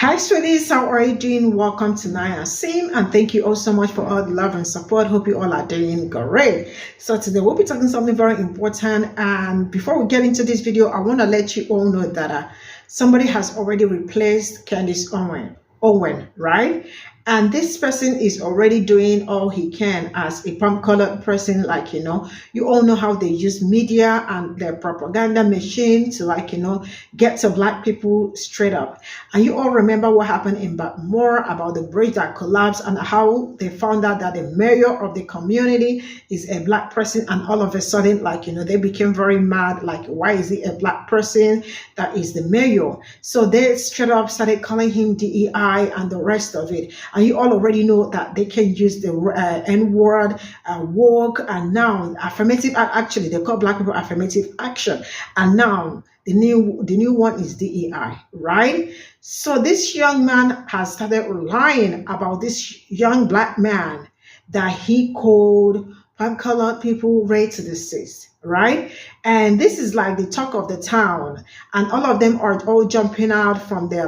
Hi, sweeties. How are you doing? Welcome to Naya Sim, and thank you all so much for all the love and support. Hope you all are doing great. So today we'll be talking something very important. And before we get into this video, I want to let you all know that somebody has already replaced Candice Owen, right? And this person is already doing all he can as a palm-colored person. Like, you all know how they use media and their propaganda machine to, get to black people straight up. And you all remember what happened in Baltimore about the bridge that collapsed and how they found out that the mayor of the community is a black person. And all of a sudden, they became very mad. Like, why is he a black person that is the mayor? So they straight up started calling him DEI and the rest of it. And you all already know that they can use the N-word, woke, and now affirmative. Actually, they call black people affirmative action. And now the new one is DEI, right? So this young man has started lying about this young black man that he called colored people racists, right? And this is like the talk of the town, and all of them are all jumping out from their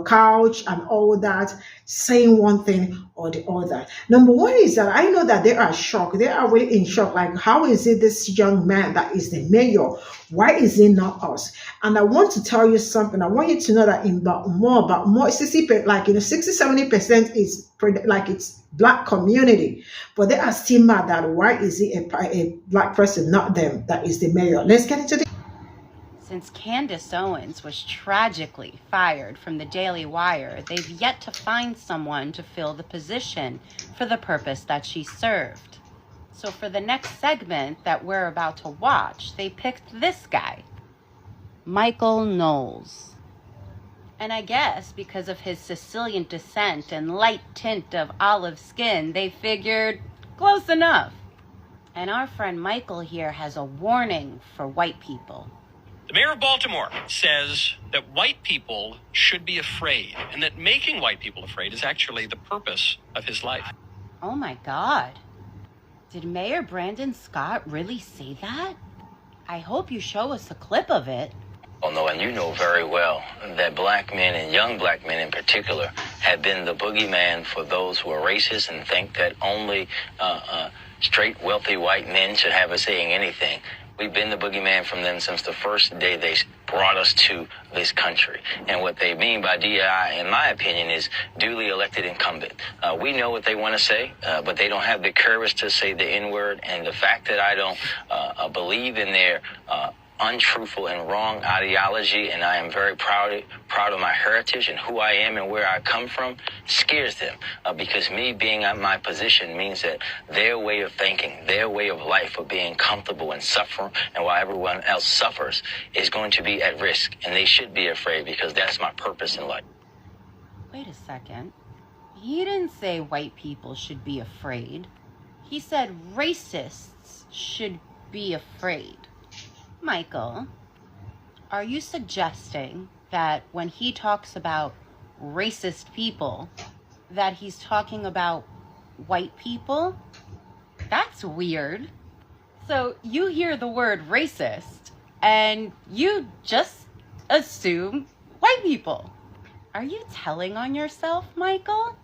couch and all that, saying one thing or the other. Number one is that I know that they are shocked. They are really in shock. Like, how is it this young man that is the mayor? Why is it not us? And I want to tell you something. I want you to know that in more 60-70% is it's black community, but they are still mad that why is it a black person, not them, that is the mayor. Let's get into the. Since Candace Owens was tragically fired from the Daily Wire, they've yet to find someone to fill the position for the purpose that she served. So for the next segment that we're about to watch, they picked this guy, Michael Knowles. And I guess because of his Sicilian descent and light tint of olive skin, they figured close enough. And our friend Michael here has a warning for white people. The mayor of Baltimore says that white people should be afraid, and that making white people afraid is actually the purpose of his life. Oh my God. Did Mayor Brandon Scott really say that? I hope you show us a clip of it. Oh, no, and you know very well that black men, and young black men in particular, have been the boogeyman for those who are racist and think that only straight, wealthy white men should have a say in anything. We've been the boogeyman from them since the first day they brought us to this country. And what they mean by DEI, in my opinion, is duly elected incumbent. We know what they want to say, but they don't have the courage to say the N-word. And the fact that I don't believe in their untruthful and wrong ideology, and I am very proud of my heritage and who I am and where I come from, scares them, because me being at my position means that their way of thinking, their way of life of being comfortable and suffering, and while everyone else suffers, is going to be at risk, and they should be afraid, because that's my purpose in life. Wait a second. He didn't say white people should be afraid. He said racists should be afraid. Michael, are you suggesting that when he talks about racist people, that he's talking about white people? That's weird. So you hear the word racist and you just assume white people. Are you telling on yourself, Michael?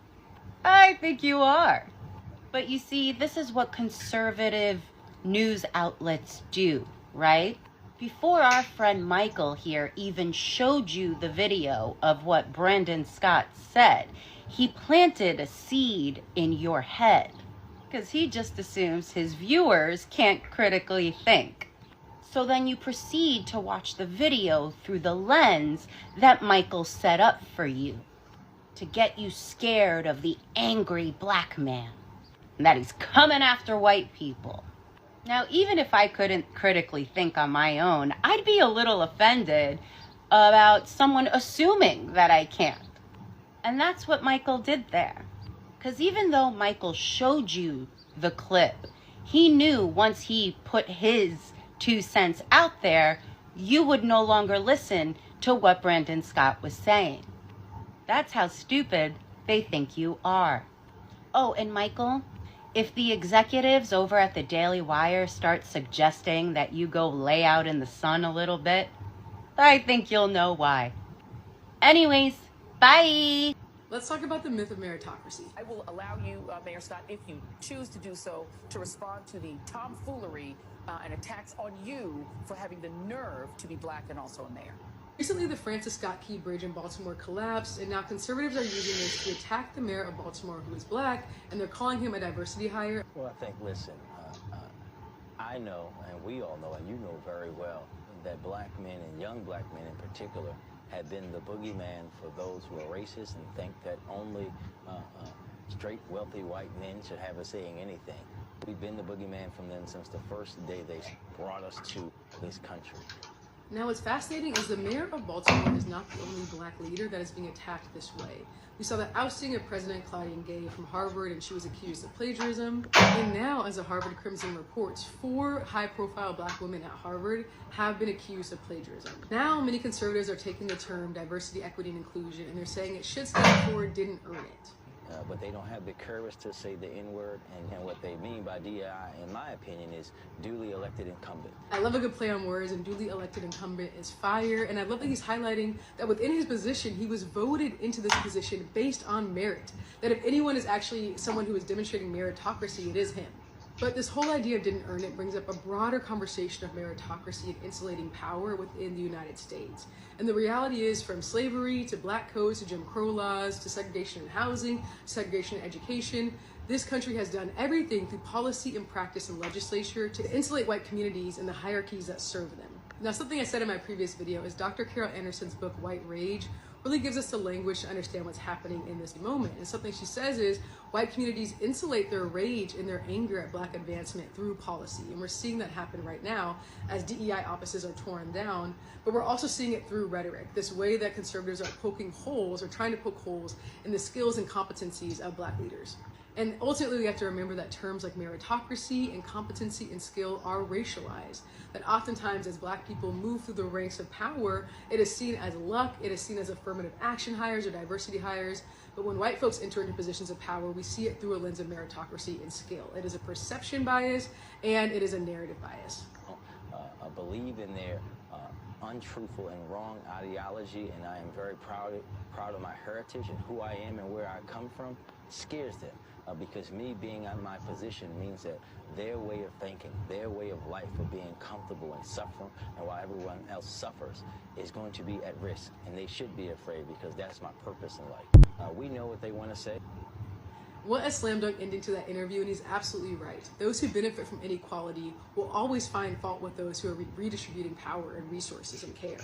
I think you are. But you see, this is what conservative news outlets do, right? Before our friend Michael here even showed you the video of what Brandon Scott said, he planted a seed in your head, because he just assumes his viewers can't critically think. So then you proceed to watch the video through the lens that Michael set up for you, to get you scared of the angry black man, and that he's coming after white people. Now, even if I couldn't critically think on my own, I'd be a little offended about someone assuming that I can't. And that's what Michael did there. Because even though Michael showed you the clip, he knew once he put his 2 cents out there, you would no longer listen to what Brandon Scott was saying. That's how stupid they think you are. Oh, and Michael, if the executives over at the Daily Wire start suggesting that you go lay out in the sun a little bit, I think you'll know why. Anyways, Bye. Let's talk about the myth of meritocracy. I will allow you, Mayor Scott, if you choose to do so, to respond to the tomfoolery and attacks on you for having the nerve to be black and also a mayor. Recently, the Francis Scott Key Bridge in Baltimore collapsed, and now conservatives are using this to attack the mayor of Baltimore, who is black, and they're calling him a diversity hire. Well, I think, listen, I know, and we all know, and you know very well, that black men and young black men in particular have been the boogeyman for those who are racist and think that only straight, wealthy white men should have a say in anything. We've been the boogeyman from them since the first day they brought us to this country. Now, what's fascinating is the mayor of Baltimore is not the only black leader that is being attacked this way. We saw the ousting of President Claudine Gay from Harvard, and she was accused of plagiarism. And now, as the Harvard Crimson reports, 4 high-profile black women at Harvard have been accused of plagiarism. Now, many conservatives are taking the term diversity, equity, and inclusion, and they're saying it should stand for didn't earn it. But they don't have the courage to say the N-word, and what they mean by DEI, in my opinion, is duly elected incumbent. I love a good play on words, and duly elected incumbent is fire, and I love that he's highlighting that within his position, he was voted into this position based on merit. That if anyone is actually someone who is demonstrating meritocracy, it is him. But this whole idea of didn't earn it brings up a broader conversation of meritocracy and insulating power within the United States. And the reality is, from slavery to black codes to Jim Crow laws to segregation in housing, segregation in education, this country has done everything through policy and practice and legislature to insulate white communities and the hierarchies that serve them. Now, something I said in my previous video is Dr. Carol Anderson's book, White Rage, really gives us the language to understand what's happening in this moment. And something she says is white communities insulate their rage and their anger at black advancement through policy. And we're seeing that happen right now as DEI offices are torn down, but we're also seeing it through rhetoric, this way that conservatives are poking holes or trying to poke holes in the skills and competencies of black leaders. And ultimately, we have to remember that terms like meritocracy and competency and skill are racialized. That oftentimes, as black people move through the ranks of power, it is seen as luck, it is seen as affirmative action hires or diversity hires. But when white folks enter into positions of power, we see it through a lens of meritocracy and skill. It is a perception bias, and it is a narrative bias. Believe in their untruthful and wrong ideology, and I am very proud of my heritage and who I am and where I come from, scares them. Because me being in my position means that their way of thinking, their way of life of being comfortable and suffering, and while everyone else suffers, is going to be at risk. And they should be afraid, because that's my purpose in life. We know what they want to say. What a slam dunk ending to that interview, and he's absolutely right. Those who benefit from inequality will always find fault with those who are redistributing power and resources and care.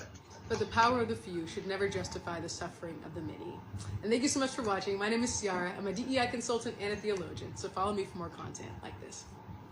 But the power of the few should never justify the suffering of the many. And thank you so much for watching. My name is Ciara. I'm a DEI consultant and a theologian, so follow me for more content like this.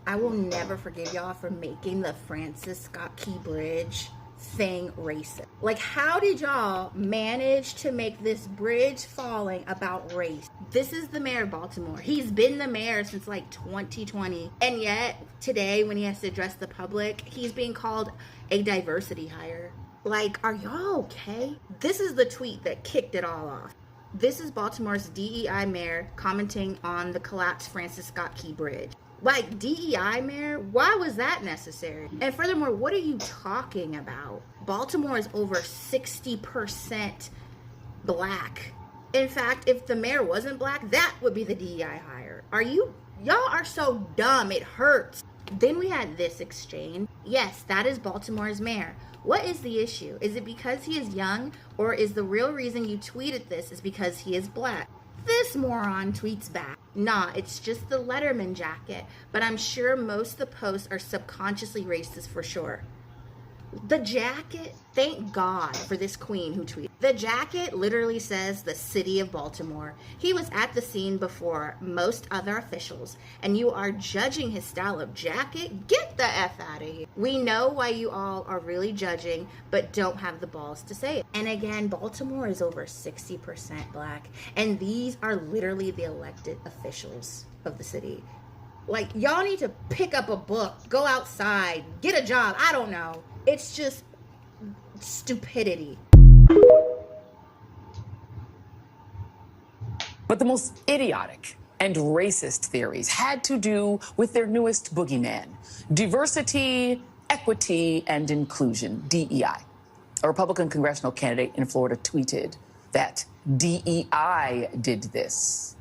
I will never forgive y'all for making the Francis Scott Key Bridge thing racist. Like, how did y'all manage to make this bridge falling about race? This is the mayor of Baltimore. He's been the mayor since like 2020. And yet today, when he has to address the public, he's being called a diversity hire. Like, are y'all okay? This is the tweet that kicked it all off. This is Baltimore's DEI mayor commenting on the collapsed Francis Scott Key Bridge. Like, DEI mayor? Why was that necessary? And furthermore, what are you talking about? Baltimore is over 60% black. In fact, if the mayor wasn't black, that would be the DEI hire. Y'all are so dumb, it hurts. Then we had this exchange. Yes, that is Baltimore's mayor. What is the issue? Is it because he is young, or is the real reason you tweeted this is because he is black? This moron tweets back. Nah, it's just the Letterman jacket, but I'm sure most of the posts are subconsciously racist for sure. The jacket, thank God for this queen who tweeted. The jacket literally says the city of Baltimore. He was at the scene before most other officials, and you are judging his style of jacket? Get the F out of here. We know why you all are really judging, but don't have the balls to say it. And again, Baltimore is over 60% black, and these are literally the elected officials of the city. Like, y'all need to pick up a book, go outside, get a job, I don't know. It's just stupidity. But the most idiotic and racist theories had to do with their newest boogeyman: diversity, equity, and inclusion, DEI. A Republican congressional candidate in Florida tweeted, that DEI did this.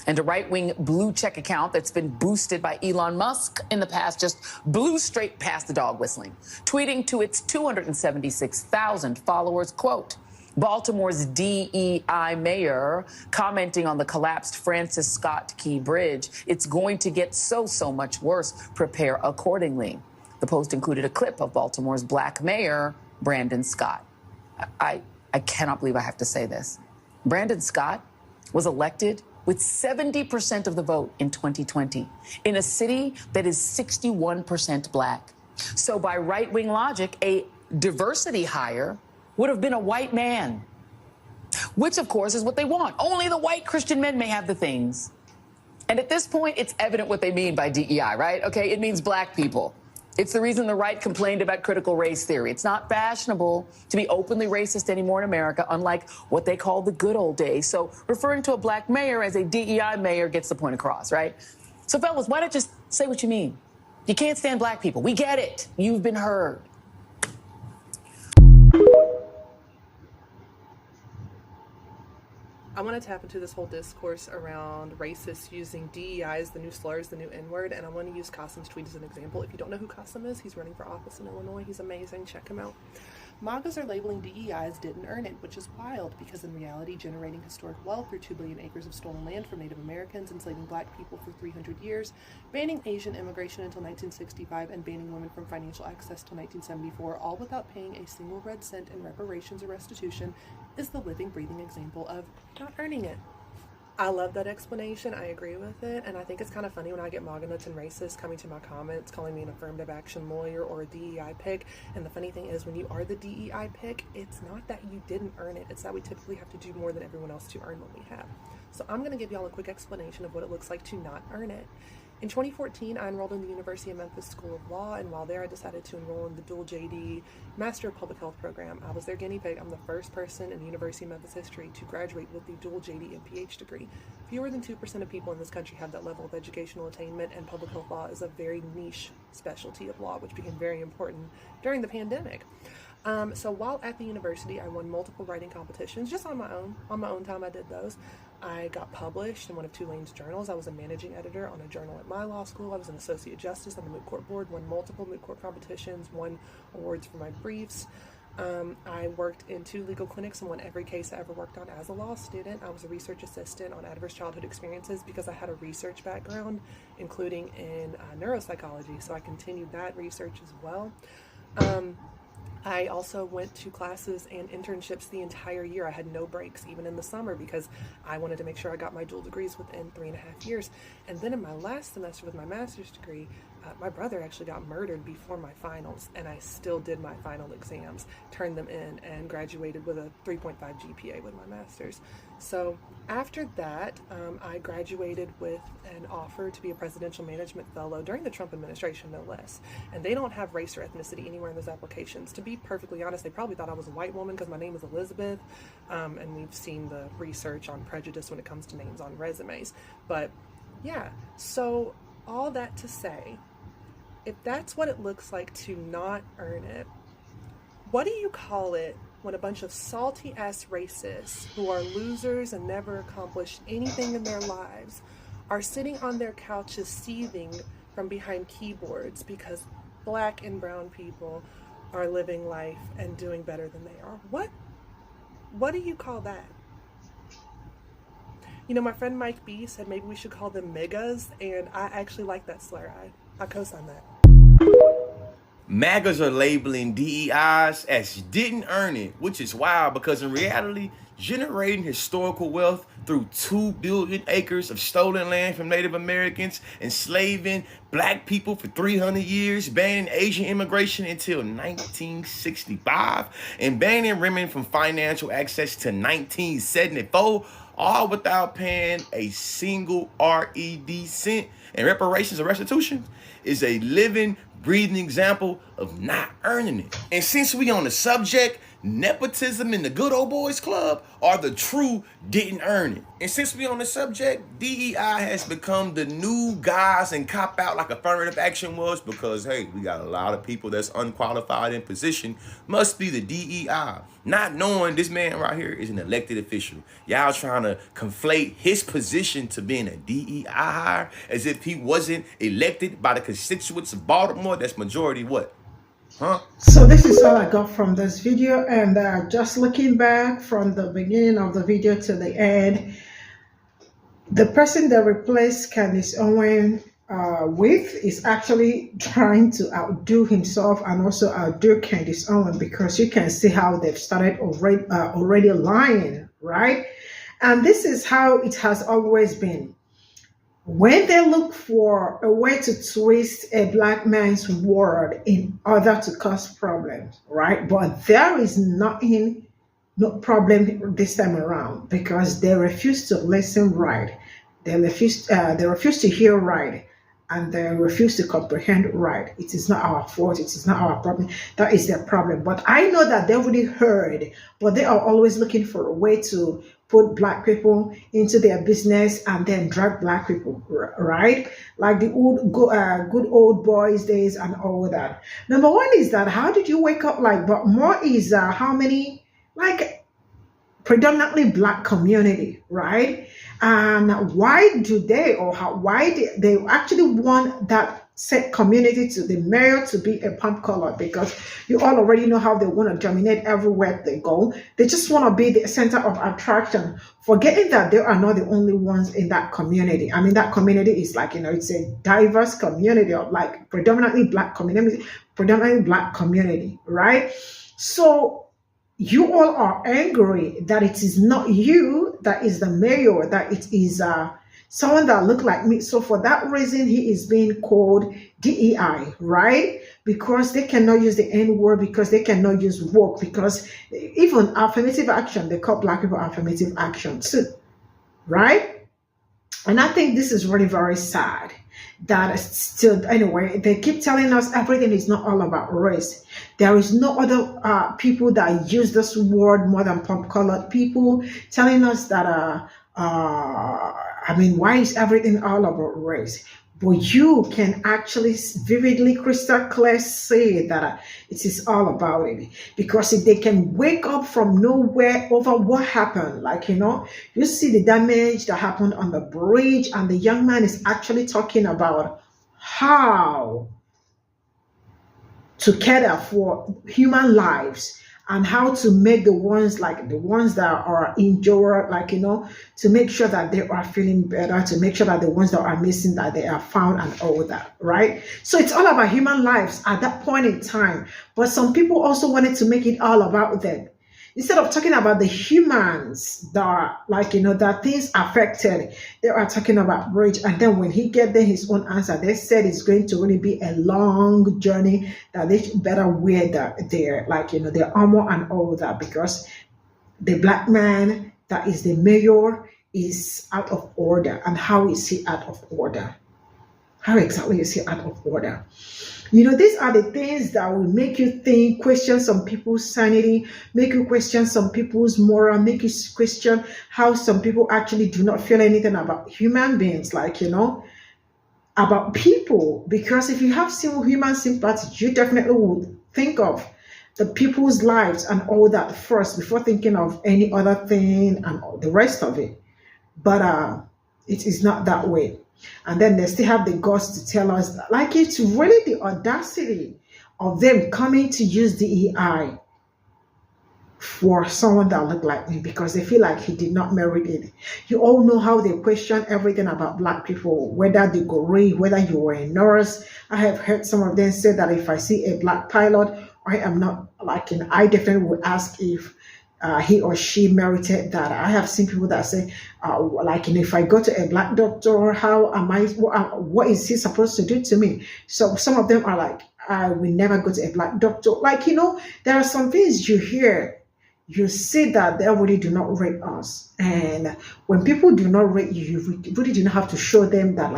And a right-wing blue check account that's been boosted by Elon Musk in the past just blew straight past the dog whistling, tweeting to its 276,000 followers, quote, Baltimore's DEI mayor commenting on the collapsed Francis Scott Key Bridge, it's going to get so much worse. Prepare accordingly. The post included a clip of Baltimore's black mayor, Brandon Scott. I cannot believe I have to say this. Brandon Scott was elected with 70% of the vote in 2020 in a city that is 61% black. So by right-wing logic, a diversity hire would have been a white man, which of course is what they want. Only the white Christian men may have the things. And at this point, it's evident what they mean by DEI, right? Okay, it means black people. It's the reason the right complained about critical race theory. It's not fashionable to be openly racist anymore in America, unlike what they call the good old days. So referring to a black mayor as a DEI mayor gets the point across, right? So fellas, why not just say what you mean? You can't stand black people. We get it. You've been heard. I want to tap into this whole discourse around racists using DEI as the new slurs, the new N-word, and I want to use Qasim's tweet as an example. If you don't know who Qasim is, he's running for office in Illinois. He's amazing. Check him out. MAGAs are labeling DEI as didn't earn it, which is wild because in reality, generating historic wealth through 2 billion acres of stolen land from Native Americans, enslaving black people for 300 years, banning Asian immigration until 1965, and banning women from financial access till 1974, all without paying a single red cent in reparations or restitution, is the living, breathing example of not earning it. I love that explanation. I agree with it. And I think it's kind of funny when I get MAGA nuts and racists coming to my comments, calling me an affirmative action lawyer or a DEI pick. And the funny thing is, when you are the DEI pick, it's not that you didn't earn it. It's that we typically have to do more than everyone else to earn what we have. So I'm going to give y'all a quick explanation of what it looks like to not earn it. In 2014, I enrolled in the University of Memphis School of Law, and while there I decided to enroll in the dual JD Master of Public Health program. I was their guinea pig. I'm the first person in the University of Memphis history to graduate with the dual JD and PH degree. Fewer than 2% of people in this country have that level of educational attainment, and public health law is a very niche specialty of law, which became very important during the pandemic. So while at the university, I won multiple writing competitions just on my own. On my own time, I did those. I got published in one of Tulane's journals. I was a managing editor on a journal at my law school. I was an associate justice on the moot court board, won multiple moot court competitions, won awards for my briefs. I worked in 2 legal clinics and won every case I ever worked on as a law student. I was a research assistant on adverse childhood experiences because I had a research background, including in neuropsychology, so I continued that research as well. I also went to classes and internships the entire year. I had no breaks, even in the summer, because I wanted to make sure I got my dual degrees within 3.5 years. And then in my last semester with my master's degree, my brother actually got murdered before my finals, and I still did my final exams, turned them in, and graduated with a 3.5 GPA with my master's. So after that, I graduated with an offer to be a presidential management fellow during the Trump administration, no less. And they don't have race or ethnicity anywhere in those applications. To be perfectly honest, they probably thought I was a white woman because my name is Elizabeth, and we've seen the research on prejudice when it comes to names on resumes. But yeah, so all that to say, if that's what it looks like to not earn it, what do you call it when a bunch of salty-ass racists who are losers and never accomplished anything in their lives are sitting on their couches seething from behind keyboards because black and brown people are living life and doing better than they are? What do you call that? You know, my friend Mike B said maybe we should call them megas, and I actually like that slur. I co-sign that. MAGAs are labeling DEIs as didn't earn it, which is wild because in reality, generating historical wealth through 2 billion acres of stolen land from Native Americans, enslaving black people for 300 years, banning Asian immigration until 1965, and banning women from financial access to 1974, all without paying a single RED cent in reparations or restitution, is a living, breathing example of not earning it. And since we on the subject, nepotism in the good old boys club, or the true didn't earn it? And since we on the subject, DEI has become the new guys and cop out like affirmative action was, because hey, we got a lot of people that's unqualified in position, must be the DEI. Not knowing this man right here is an elected official. Y'all trying to conflate his position to being a DEI hire as if he wasn't elected by the constituents of Baltimore. That's majority what? Huh? So this is all I got from this video, and just looking back from the beginning of the video to the end, the person that replaced Candace Owen with is actually trying to outdo himself and also outdo Candace Owen, because you can see how they've started already lying, right? And this is how it has always been. When they look for a way to twist a black man's word in order to cause problems, right? But there is no problem this time around, because they refuse to listen right. They refuse to hear right, and they refuse to comprehend right. It is not our fault. It is not our problem. That is their problem. But I know that they already heard, but they are always looking for a way to put black people into their business and then drag black people, right? Like the good old boys days and all that. Number one is that, how did you wake up like, but more is how many, like, predominantly black community, right? And why do they, or why they actually want that set community to the mayor to be a pump color? Because you all already know how they want to dominate everywhere they go. They just want to be the center of attraction, forgetting that they are not the only ones in that community. I mean, that community is like, it's a diverse community of like predominantly black community, right? So you all are angry that it is not you that is the mayor, that it is someone that look like me. So for that reason, he is being called DEI, right? Because they cannot use the N word, because they cannot use woke, because even affirmative action, they call black people affirmative action too, right? And I think this is really very sad that still, anyway, they keep telling us everything is not all about race. There is no other people that use this word more than pop-colored people, telling us that, I mean, why is everything all about race? But you can actually vividly, crystal clear say that it is all about it. Because if they can wake up from nowhere over what happened, like, you see the damage that happened on the bridge, and the young man is actually talking about how to cater for human lives, and how to make the ones that are injured, to make sure that they are feeling better, to make sure that the ones that are missing, that they are found, and all that, right? So it's all about human lives at that point in time. But some people also wanted to make it all about them. Instead of talking about the humans that are that things affected, they are talking about bridge. And then when he get there his own answer, they said it's going to really be a long journey, that they better wear their armor and all that, because the black man that is the mayor is out of order. And how is he out of order? How exactly is he out of order? These are the things that will make you think, question some people's sanity, make you question some people's moral, make you question how some people actually do not feel anything about human beings, about people. Because if you have human sympathy, you definitely would think of the people's lives and all that first before thinking of any other thing and all the rest of it. But it is not that way. And then they still have the guts to tell us that, it's really the audacity of them coming to use DEI for someone that looked like me, because they feel like he did not merit it. You all know how they question everything about black people, whether they go read, whether you were a nurse. I have heard some of them say that if I see a black pilot, I am not I definitely would ask if he or she merited that. I have seen people that say, if I go to a black doctor, how am I, what is he supposed to do to me? So some of them are like, I will never go to a black doctor. There are some things you hear, you see that they really do not rate us. And when people do not rate you, you really do not have to show them that,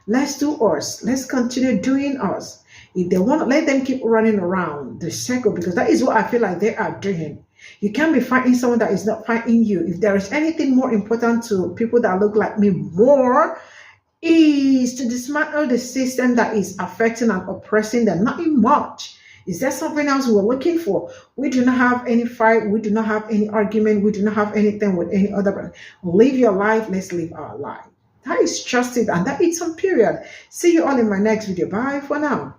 let's do us. Let's continue doing us. If they want to, let them keep running around the circle, because that is what I feel like they are doing. You can't be fighting someone that is not fighting you. If there is anything more important to people that look like me more, is to dismantle the system that is affecting and oppressing them. Nothing much. Is there something else we're looking for? We do not have any fight. We do not have any argument. We do not have anything with any other person. Live your life. Let's live our life. That is just it. And that is some period. See you all in my next video. Bye for now.